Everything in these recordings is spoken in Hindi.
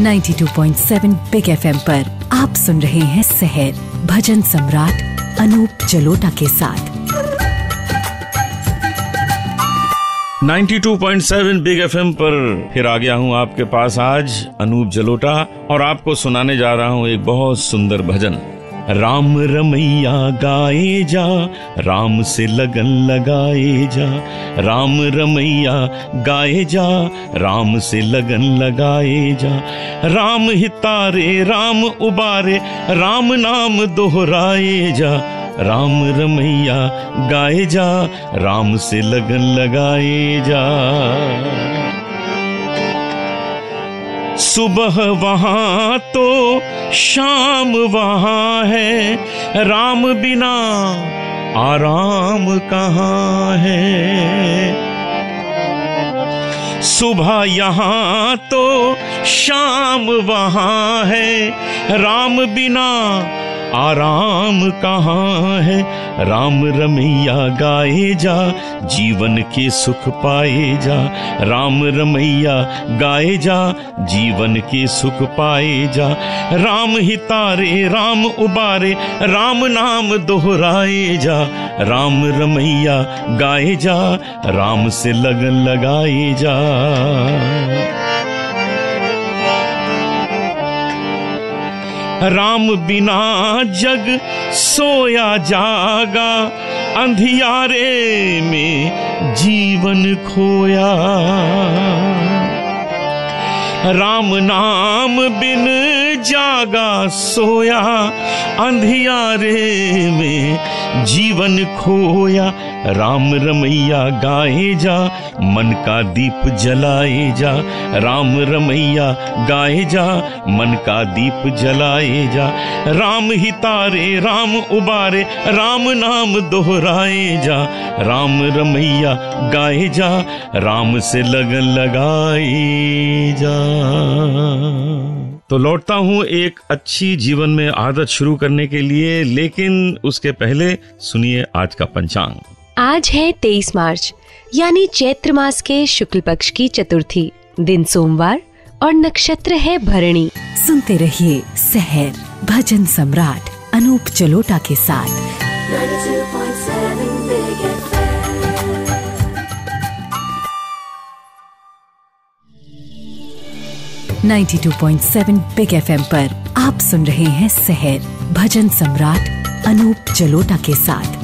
92.7 बिग FM पर आप सुन रहे हैं सहर भजन सम्राट अनूप जलोटा के साथ। 92.7 बिग FM पर फिर आ गया हूँ आपके पास आज अनूप जलोटा, और आपको सुनाने जा रहा हूँ एक बहुत सुंदर भजन। राम रमैया गाए जा, राम से लगन लगाए जा, राम रमैया गाए जा, राम से लगन लगाए जा, राम हितारे राम उबारे, राम नाम दोहराए जा, राम रमैया गाए जा, राम से लगन लगाए जा। सुबह वहां तो शाम वहां है, राम बिना आराम कहाँ है। सुबह यहाँ तो शाम वहां है, राम बिना आराम कहाँ है। राम रमैया गाए जा, जीवन के सुख पाए जा, राम रमैया गाए जा, जीवन के सुख पाए जा, राम हितारे राम उबारे, राम नाम दोहराए जा, राम रमैया गाए जा, राम से लगन लगाए जा। राम बिना जग सोया जागा, अंधियारे में जीवन खोया, राम नाम बिन जागा सोया, अंधियारे में जीवन खोया। राम रमैया गाए जा, मन का दीप जलाए जा, राम रमैया गाए जा, मन का दीप जलाए जा, राम हितारे राम उबारे, राम नाम दोहराए जा, राम रमैया गाए जा, राम से लगन लगाए जा। तो लौटता हूँ एक अच्छी जीवन में आदत शुरू करने के लिए, लेकिन उसके पहले सुनिए आज का पंचांग। आज है 23 मार्च यानी चैत्र मास के शुक्ल पक्ष की चतुर्थी, दिन सोमवार, और नक्षत्र है भरणी। सुनते रहिए सहर भजन सम्राट अनूप जलोटा के साथ। 92.7 बिग FM पर आप सुन रहे हैं सहर भजन सम्राट अनूप जलोटा के साथ।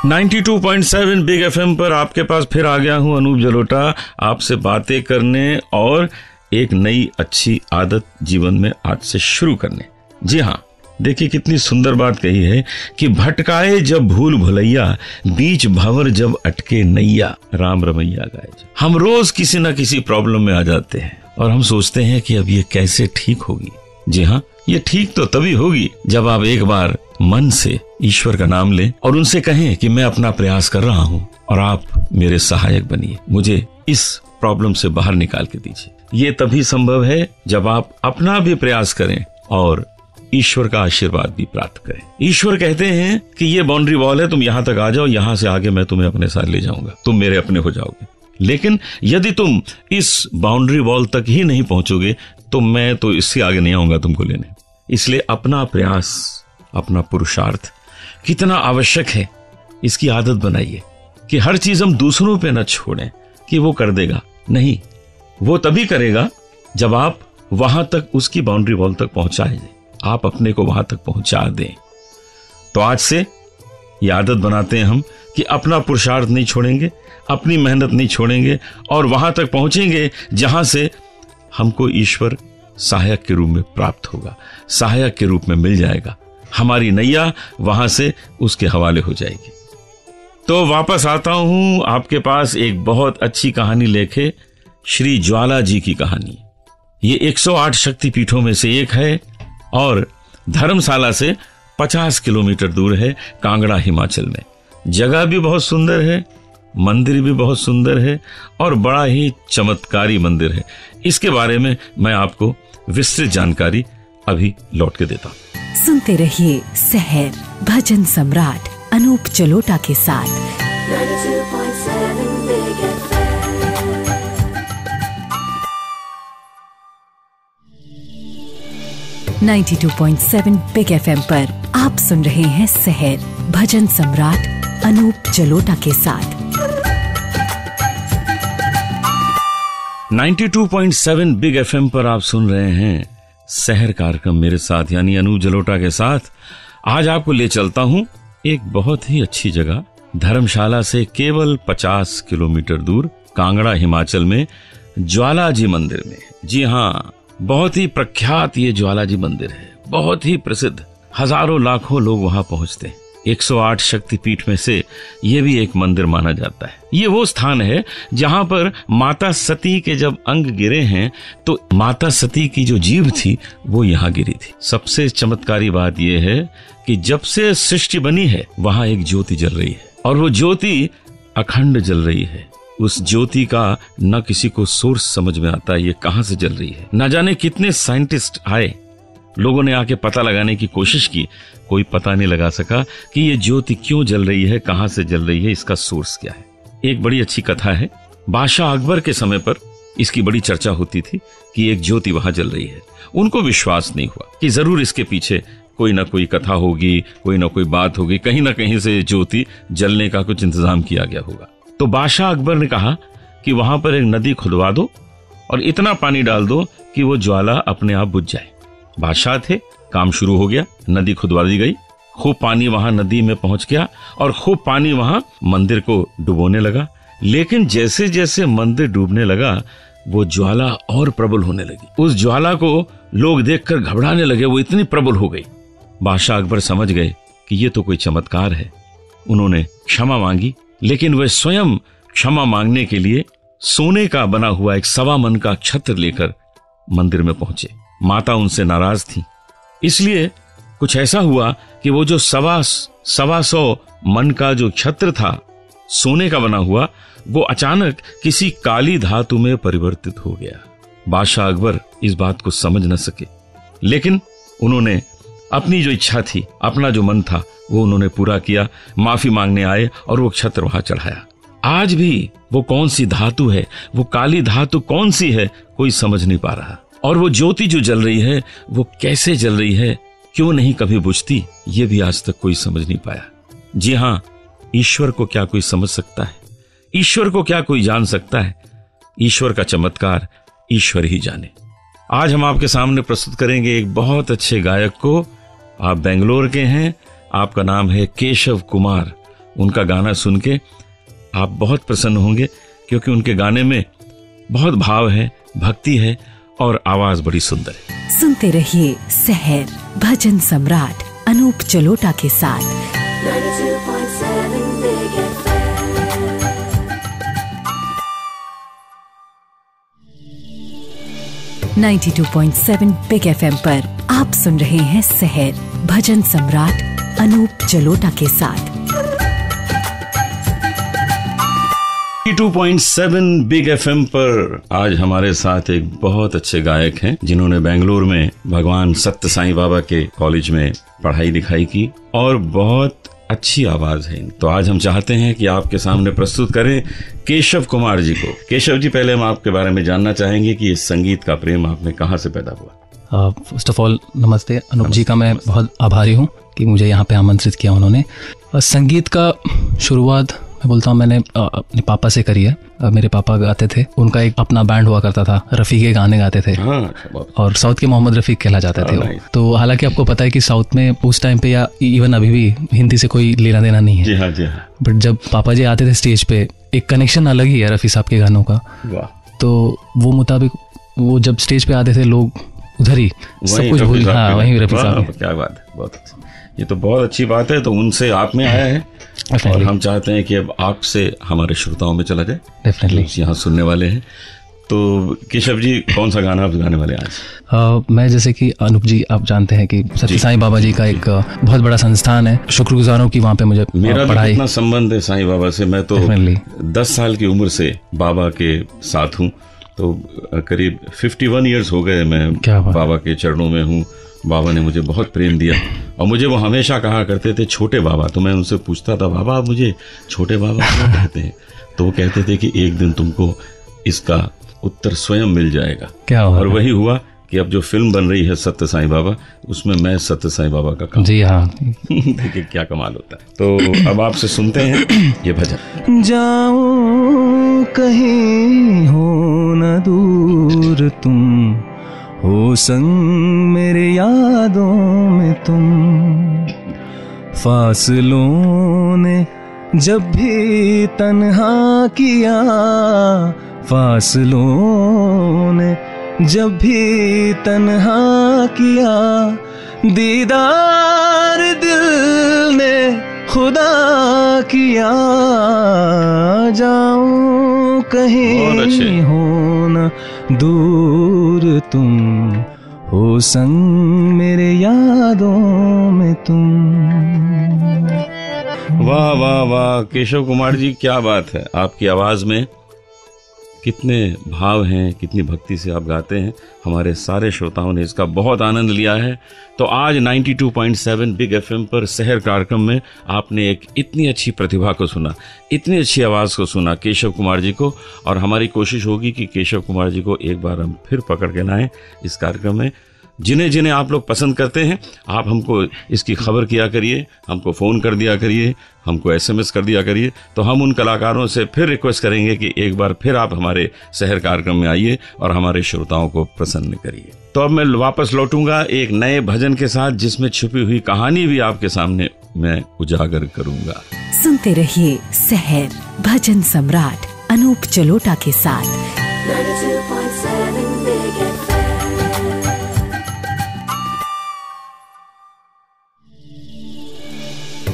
92.7 बिग FM पर आपके पास फिर आ गया हूँ अनूप जलोटा, आपसे बातें करने और एक नई अच्छी आदत जीवन में आज से शुरू करने। जी हाँ, देखिए कितनी सुंदर बात कही है कि भटकाए जब भूल भुलैया, बीच भंवर जब अटके नैया, राम रमैया गाए जा। हम रोज किसी न किसी प्रॉब्लम में आ जाते हैं और हम सोचते हैं कि अब ये कैसे ठीक होगी। जी हाँ, ये ठीक तो तभी होगी जब आप एक बार मन से ईश्वर का नाम लें और उनसे कहें कि मैं अपना प्रयास कर रहा हूँ और आप मेरे सहायक बनिए, मुझे इस प्रॉब्लम से बाहर निकाल के दीजिए। ये तभी संभव है जब आप अपना भी प्रयास करें और ईश्वर का आशीर्वाद भी प्राप्त करें। ईश्वर कहते हैं कि ये बाउंड्री वॉल है, तुम यहाँ तक आ जाओ, यहाँ से आगे मैं तुम्हें अपने साथ ले जाऊंगा, तुम मेरे अपने हो जाओगे। लेकिन यदि तुम इस बाउंड्री वॉल तक ही नहीं पहुंचोगे तो मैं तो इससे आगे नहीं आऊंगा तुमको लेने। इसलिए अपना प्रयास, अपना पुरुषार्थ कितना आवश्यक है, इसकी आदत बनाइए कि हर चीज हम दूसरों पे न छोड़ें कि वो कर देगा। नहीं, वो तभी करेगा जब आप वहां तक, उसकी बाउंड्री वॉल तक पहुंचाए, आप अपने को वहां तक पहुंचा दें। तो आज से ये आदत बनाते हैं हम कि अपना पुरुषार्थ नहीं छोड़ेंगे, अपनी मेहनत नहीं छोड़ेंगे और वहां तक पहुंचेंगे जहां से हमको ईश्वर सहायक के रूप में प्राप्त होगा, सहायक के रूप में मिल जाएगा, हमारी नैया वहां से उसके हवाले हो जाएगी। तो वापस आता हूं आपके पास एक बहुत अच्छी कहानी लेके, श्री ज्वाला जी की कहानी। ये 108 शक्तिपीठों में से एक है और धर्मशाला से 50 किलोमीटर दूर है, कांगड़ा हिमाचल में। जगह भी बहुत सुंदर है, मंदिर भी बहुत सुंदर है और बड़ा ही चमत्कारी मंदिर है। इसके बारे में मैं आपको विस्तृत जानकारी अभी लौट के देता हूं। सुनते रहिए सहर भजन सम्राट अनूप जलोटा के साथ। 92.7 बिग FM पर आप सुन रहे हैं सहर भजन सम्राट अनूप जलोटा के साथ। 92.7 बिग FM पर आप सुन रहे हैं सहर कार्यक्रम मेरे साथ यानी अनूप जलोटा के साथ। आज आपको ले चलता हूं एक बहुत ही अच्छी जगह, धर्मशाला से केवल 50 किलोमीटर दूर कांगड़ा हिमाचल में ज्वालाजी मंदिर में। जी हाँ, बहुत ही प्रख्यात ये ज्वालाजी मंदिर है, बहुत ही प्रसिद्ध, हजारों लाखों लोग वहां पहुंचते हैं। 108 शक्तिपीठ में से ये भी एक मंदिर माना जाता है। ये वो स्थान है जहां पर माता सती के जब अंग गिरे हैं तो माता सती की जो जीभ थी वो यहाँ गिरी थी। सबसे चमत्कारी बात यह है कि जब से सृष्टि बनी है वहां एक ज्योति जल रही है और वो ज्योति अखंड जल रही है। उस ज्योति का न किसी को सोर्स समझ में आता है ये कहां से जल रही है। न जाने कितने साइंटिस्ट आए, लोगों ने आके पता लगाने की कोशिश की, कोई पता नहीं लगा सका कि ये ज्योति क्यों जल रही है, कहां से जल रही है, इसका सोर्स क्या है। एक बड़ी अच्छी कथा है, बादशाह अकबर के समय पर इसकी बड़ी चर्चा होती थी कि एक ज्योति वहां जल रही है। उनको विश्वास नहीं हुआ कि जरूर इसके पीछे कोई ना कोई कथा होगी, कोई ना कोई बात होगी, कहीं ना कहीं से ज्योति जलने का कुछ इंतजाम किया गया होगा। तो बादशाह अकबर ने कहा कि वहां पर एक नदी खुदवा दो और इतना पानी डाल दो कि वो ज्वाला अपने आप बुझ जाए। बादशाह थे, काम शुरू हो गया, नदी खुदवा दी गई, खूब पानी वहां नदी में पहुंच गया और खूब पानी वहां मंदिर को डुबोने लगा। लेकिन जैसे जैसे मंदिर डूबने लगा वो ज्वाला और प्रबल होने लगी। उस ज्वाला को लोग देखकर घबराने लगे, वो इतनी प्रबल हो गई। बादशाह अकबर समझ गए कि ये तो कोई चमत्कार है। उन्होंने क्षमा मांगी, लेकिन वे स्वयं क्षमा मांगने के लिए सोने का बना हुआ एक 1.25 मन का छत्र लेकर मंदिर में पहुंचे। माता उनसे नाराज थी, इसलिए कुछ ऐसा हुआ कि वो जो 125 मन का जो छत्र था सोने का बना हुआ, वो अचानक किसी काली धातु में परिवर्तित हो गया। बादशाह अकबर इस बात को समझ न सके, लेकिन उन्होंने अपनी जो इच्छा थी, अपना जो मन था, वो उन्होंने पूरा किया। माफी मांगने आए और वो छत्र वहां चढ़ाया। आज भी वो कौन सी धातु है, वो काली धातु कौन सी है, कोई समझ नहीं पा रहा। और वो ज्योति जो जल रही है वो कैसे जल रही है, क्यों नहीं कभी बुझती, ये भी आज तक कोई समझ नहीं पाया। जी हाँ, ईश्वर को क्या कोई समझ सकता है, ईश्वर को क्या कोई जान सकता है। ईश्वर का चमत्कार ईश्वर ही जाने। आज हम आपके सामने प्रस्तुत करेंगे एक बहुत अच्छे गायक को। आप बेंगलोर के हैं, आपका नाम है केशव कुमार। उनका गाना सुन के आप बहुत प्रसन्न होंगे, क्योंकि उनके गाने में बहुत भाव है, भक्ति है और आवाज बड़ी सुंदर है। सुनते रहिए सहर भजन सम्राट अनूप जलोटा के साथ। 92.7 बिग FM पर आप सुन रहे हैं सहर भजन सम्राट अनूप जलोटा के साथ। 92.7 बिग FM पर आज हमारे साथ एक बहुत अच्छे गायक हैं, जिन्होंने बेंगलोर में भगवान सत्य साईं बाबा के कॉलेज में पढ़ाई लिखाई की और बहुत अच्छी आवाज है। तो आज हम चाहते हैं कि आपके सामने प्रस्तुत करें केशव कुमार जी को। केशव जी, पहले हम आपके बारे में जानना चाहेंगे कि इस संगीत का प्रेम आप में कहाँ से पैदा हुआ। फर्स्ट ऑफ ऑल नमस्ते। अनूप जी का मैं बहुत आभारी हूँ कि मुझे यहाँ पे आमंत्रित किया उन्होंने। संगीत का शुरुआत मैं बोलता हूँ मैंने अपने पापा से करी है। मेरे पापा गाते थे, उनका एक अपना बैंड हुआ करता था, रफ़ी के गाने गाते थे। और साउथ के मोहम्मद रफ़ी कहला जाते थे वो। तो हालांकि आपको पता है कि साउथ में उस टाइम पे या इवन अभी भी हिंदी से कोई लेना देना नहीं है। जी हाँ, जी हाँ। बट जब पापा जी आते थे स्टेज पे, एक कनेक्शन अलग ही है रफ़ी साहब के गानों का। तो वो मुताबिक वो जब स्टेज पे आते थे लोग उधर ही सब कुछ भूल। हाँ, वही रफ़ी साहब। क्या बात है, बहुत अच्छा। ये तो बहुत अच्छी बात है। तो उनसे आप में आया है और हम चाहते हैं कि अब आपसे हमारे श्रोताओं में चला जाए। डेफिनेटली यहाँ सुनने वाले हैं। तो केशव जी, कौन सा गाना आप गाने वाले आज? मैं जैसे कि अनूप जी आप जानते हैं कि सत्य साईं बाबा जी का एक बहुत बड़ा संस्थान है। शुक्रगुजार हूँ कि वहाँ पे मुझे मेरा भी कितना संबंध है साईं बाबा से। मैं तो 10 साल की उम्र से बाबा के साथ हूँ। तो करीब 51 ईयर्स हो गए मैं बाबा के चरणों में हूँ। बाबा ने मुझे बहुत प्रेम दिया और मुझे वो हमेशा कहा करते थे छोटे बाबा। तो मैं उनसे पूछता था, बाबा आप मुझे छोटे बाबा क्यों कहते हैं? तो वो कहते थे कि एक दिन तुमको इसका उत्तर स्वयं मिल जाएगा। क्या और वही हुआ कि अब जो फिल्म बन रही है सत्य साईं बाबा, उसमें मैं सत्य साईं बाबा का काम। जी हाँ। देखिए क्या कमाल होता है। तो अब आपसे सुनते हैं ये भजन। जाओ कहीं हो न दूर तुम, हो संग मेरे यादों में तुम, फासलों ने जब भी तन्हा किया, फासलों ने जब भी तन्हा किया, दीदार दिल ने खुदा किया। जाऊं कहीं हो न दूर तुम, हो संग मेरे यादों में तुम। वाह वाह वाह केशव कुमार जी, क्या बात है। आपकी आवाज में कितने भाव हैं, कितनी भक्ति से आप गाते हैं। हमारे सारे श्रोताओं ने इसका बहुत आनंद लिया है। तो आज 92.7 बिग एफएम पर शहर कार्यक्रम में आपने एक इतनी अच्छी प्रतिभा को सुना, इतनी अच्छी आवाज़ को सुना, केशव कुमार जी को। और हमारी कोशिश होगी कि केशव कुमार जी को एक बार हम फिर पकड़ के लाएं इस कार्यक्रम में। जिन्हें जिन्हें आप लोग पसंद करते हैं, आप हमको इसकी खबर किया करिए, हमको फ़ोन कर दिया करिए, हमको SMS कर दिया करिए। तो हम उन कलाकारों से फिर रिक्वेस्ट करेंगे कि एक बार फिर आप हमारे शहर कार्यक्रम में आइए और हमारे श्रोताओं को प्रसन्न करिए। तो अब मैं वापस लौटूंगा एक नए भजन के साथ, जिसमें छुपी हुई कहानी भी आपके सामने मैं उजागर करूंगा। सुनते रहिए शहर भजन सम्राट अनूप जलोटा के साथ।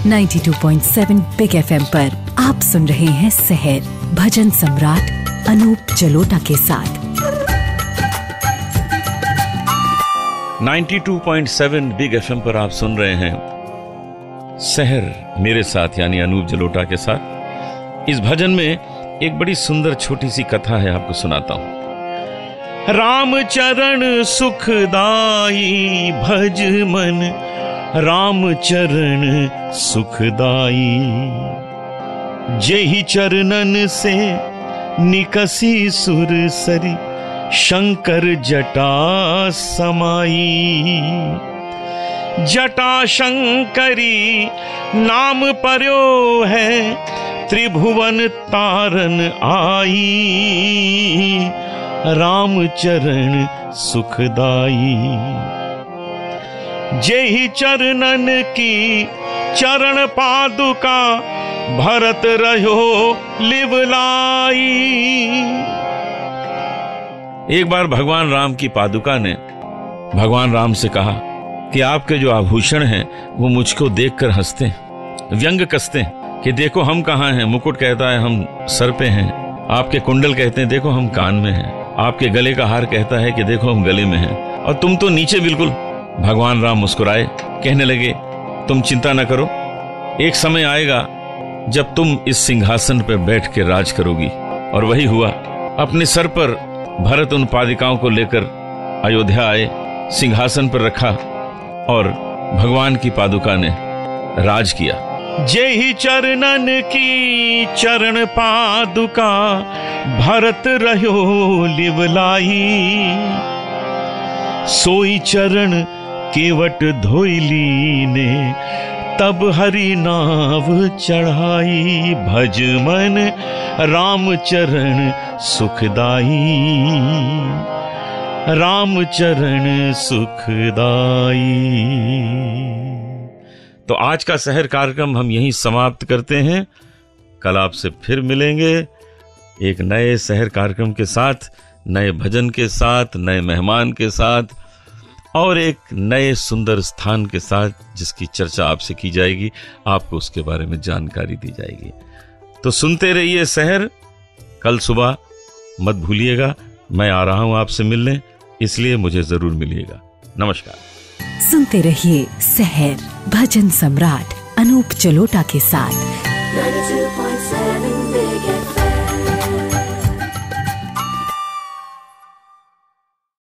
92.7 बिग एफएम पर आप सुन रहे हैं शहर भजन सम्राट अनूप जलोटा के साथ। 92.7 बिग एफएम पर आप सुन रहे हैं शहर मेरे साथ, यानी अनूप जलोटा के साथ। इस भजन में एक बड़ी सुंदर छोटी सी कथा है, आपको सुनाता हूं। राम चरण सुखदाई भज मन, राम चरण सुखदाई, जेहि चरणन से निकसी सुर सरी, शंकर जटा समाई। जटा शंकरी नाम पर्यो है, त्रिभुवन तारन आई, राम चरण सुखदाई। जेहि चरणन की चरण पादुका, भरत रहो लिवलाई। एक बार भगवान राम की पादुका ने भगवान राम से कहा कि आपके जो आभूषण हैं वो मुझको देखकर हंसते हैं, व्यंग कसते हैं कि देखो हम कहाँ हैं। मुकुट कहता है हम सर पे हैं, आपके कुंडल कहते हैं देखो हम कान में हैं, आपके गले का हार कहता है कि देखो हम गले में हैं, और तुम तो नीचे बिल्कुल। भगवान राम मुस्कुराए, कहने लगे तुम चिंता न करो, एक समय आएगा जब तुम इस सिंहासन पर बैठ के राज करोगी। और वही हुआ। अपने सर पर भरत उन पादिकाओं को लेकर अयोध्या आए, सिंहासन पर रखा और भगवान की पादुका ने राज किया। जेहि चरणन की चरण पादुका, भरत रहो लिवलाई। सोई चरण केवट धोइली ने, तब हरि नाव चढ़ाई। भज मन राम चरण सुखदाई, राम चरण सुखदाई। तो आज का शहर कार्यक्रम हम यहीं समाप्त करते हैं। कल आपसे फिर मिलेंगे एक नए शहर कार्यक्रम के साथ, नए भजन के साथ, नए मेहमान के साथ और एक नए सुंदर स्थान के साथ, जिसकी चर्चा आपसे की जाएगी, आपको उसके बारे में जानकारी दी जाएगी। तो सुनते रहिए शहर। कल सुबह मत भूलिएगा, मैं आ रहा हूं आपसे मिलने, इसलिए मुझे जरूर मिलिएगा। नमस्कार। सुनते रहिए शहर भजन सम्राट अनूप जलोटा के साथ।